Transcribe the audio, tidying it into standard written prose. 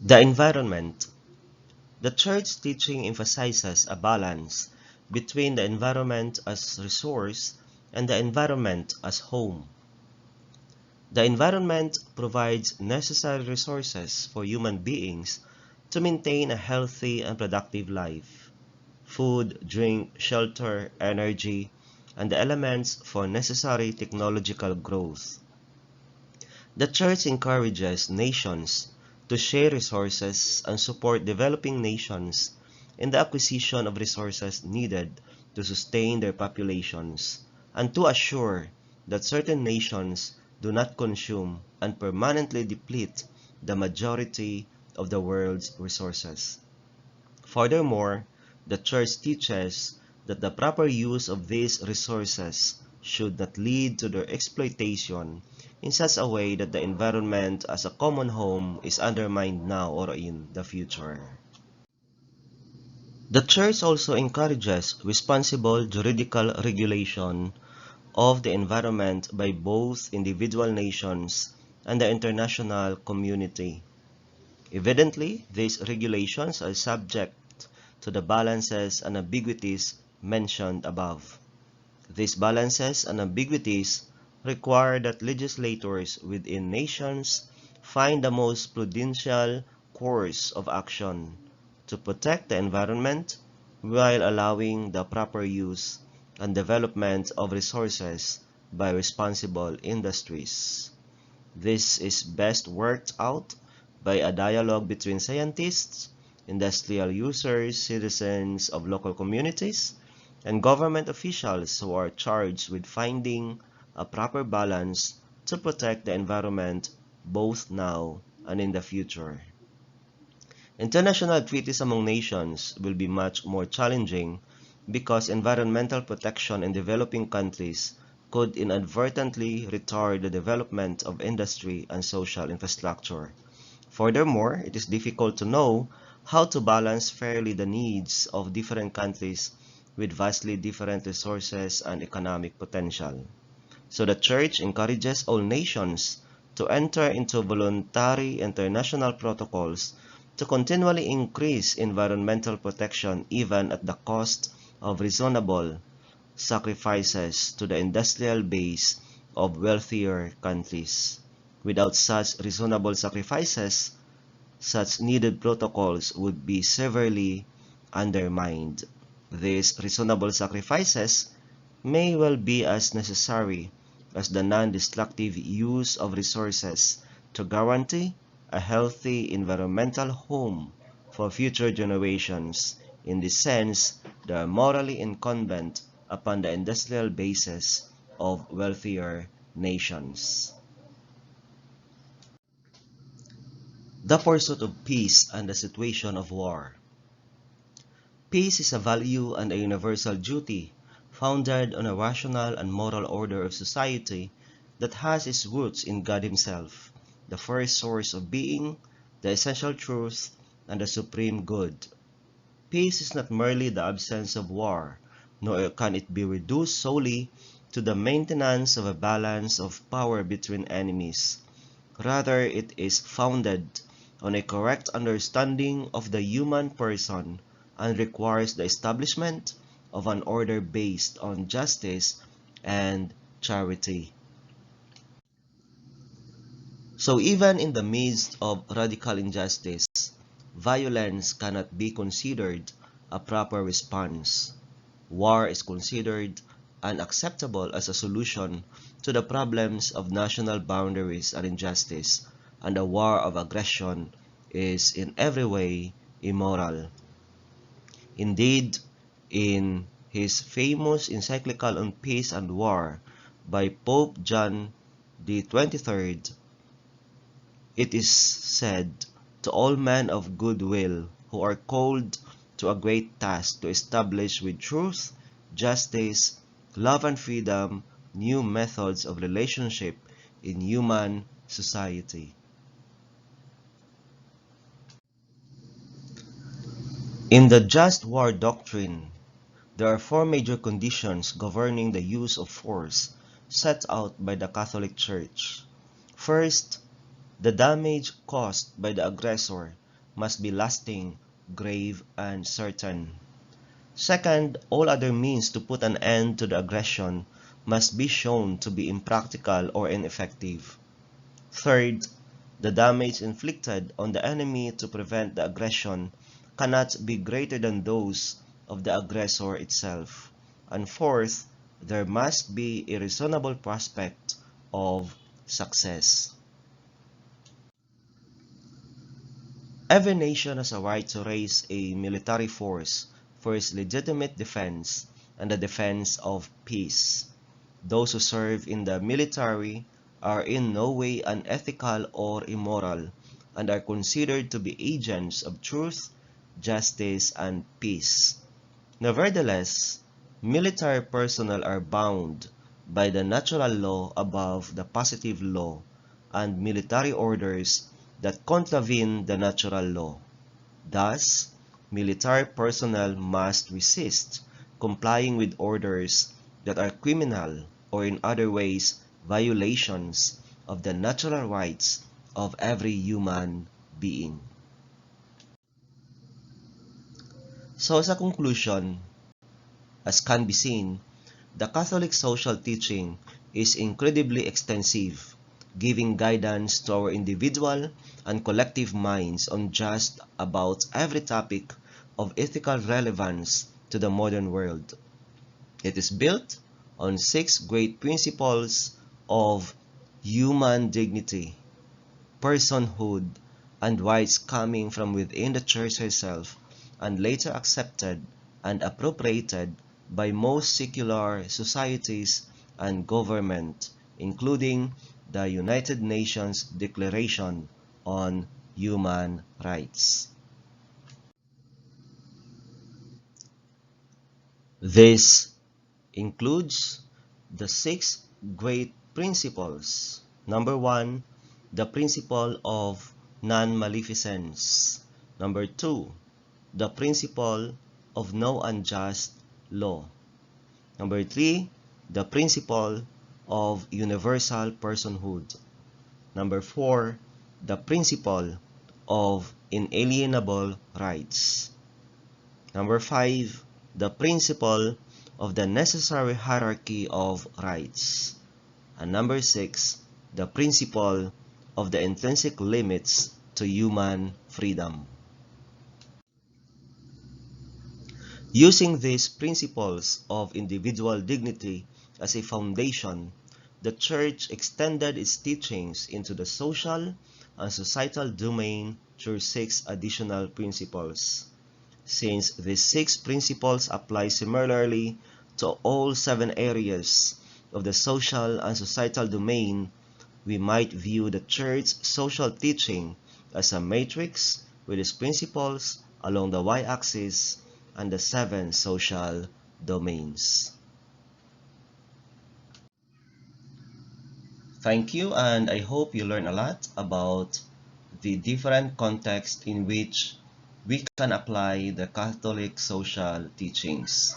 The environment. The church teaching emphasizes a balance between the environment as resource and the environment as home. The environment provides necessary resources for human beings to maintain a healthy and productive life. Food, drink, shelter, energy, and the elements for necessary technological growth. The Church encourages nations to share resources and support developing nations in the acquisition of resources needed to sustain their populations and to assure that certain nations do not consume and permanently deplete the majority of the world's resources. Furthermore, the Church teaches that the proper use of these resources should not lead to their exploitation in such a way that the environment as a common home is undermined now or in the future. The Church also encourages responsible juridical regulation of the environment by both individual nations and the international community. Evidently, these regulations are subject to the balances and ambiguities mentioned above. These balances and ambiguities require that legislators within nations find the most prudential course of action to protect the environment while allowing the proper use and development of resources by responsible industries. This is best worked out by a dialogue between scientists, industrial users, citizens of local communities, and government officials who are charged with finding a proper balance to protect the environment both now and in the future. International treaties among nations will be much more challenging because environmental protection in developing countries could inadvertently retard the development of industry and social infrastructure. Furthermore, it is difficult to know how to balance fairly the needs of different countries with vastly different resources and economic potential. So the Church encourages all nations to enter into voluntary international protocols to continually increase environmental protection even at the cost of reasonable sacrifices to the industrial base of wealthier countries. Without such reasonable sacrifices, such needed protocols would be severely undermined. These reasonable sacrifices may well be as necessary as the non-destructive use of resources to guarantee a healthy environmental home for future generations. In this sense, they are morally incumbent upon the industrial basis of wealthier nations. The pursuit of peace and the situation of war. Peace is a value and a universal duty founded on a rational and moral order of society that has its roots in God Himself, the first source of being, the essential truth, and the supreme good. Peace is not merely the absence of war, nor can it be reduced solely to the maintenance of a balance of power between enemies. Rather, it is founded on a correct understanding of the human person and requires the establishment of an order based on justice and charity. So even in the midst of radical injustice, violence cannot be considered a proper response. War is considered unacceptable as a solution to the problems of national boundaries and injustice, and a war of aggression is in every way immoral. Indeed, in his famous encyclical on peace and war by Pope John the 23rd, it is said to all men of good will who are called to a great task to establish with truth, justice, love and freedom new methods of relationship in human society. In the just war doctrine, there are four major conditions governing the use of force set out by the Catholic Church. First, the damage caused by the aggressor must be lasting, grave, and certain. Second, all other means to put an end to the aggression must be shown to be impractical or ineffective. Third, the damage inflicted on the enemy to prevent the aggression cannot be greater than those of the aggressor itself. And fourth, there must be a reasonable prospect of success. Every nation has a right to raise a military force for its legitimate defense and the defense of peace. Those who serve in the military are in no way unethical or immoral and are considered to be agents of truth, justice, and peace. Nevertheless, military personnel are bound by the natural law above the positive law and military orders that contravene the natural law. Thus, military personnel must resist complying with orders that are criminal or in other ways violations of the natural rights of every human being. So sa conclusion, as can be seen, the Catholic social teaching is incredibly extensive, giving guidance to our individual and collective minds on just about every topic of ethical relevance to the modern world. It is built on 6 great principles of human dignity, personhood, and rights coming from within the Church herself and later accepted and appropriated by most secular societies and government, including the United Nations Declaration on Human Rights. This includes the 6 great principles. Number 1, the principle of non-maleficence. Number 2, the principle of no unjust law. Number 3, the principle of universal personhood. Number 4, the principle of inalienable rights. Number 5, the principle of the necessary hierarchy of rights. And number 6, the principle of the intrinsic limits to human freedom. Using these principles of individual dignity as a foundation, the Church extended its teachings into the social and societal domain through 6 additional principles. Since these 6 principles apply similarly to all 7 areas of the social and societal domain, we might view the Church's social teaching as a matrix with its principles along the y-axis and the 7 social domains. Thank you, and I hope you learn a lot about the different contexts in which we can apply the Catholic social teachings.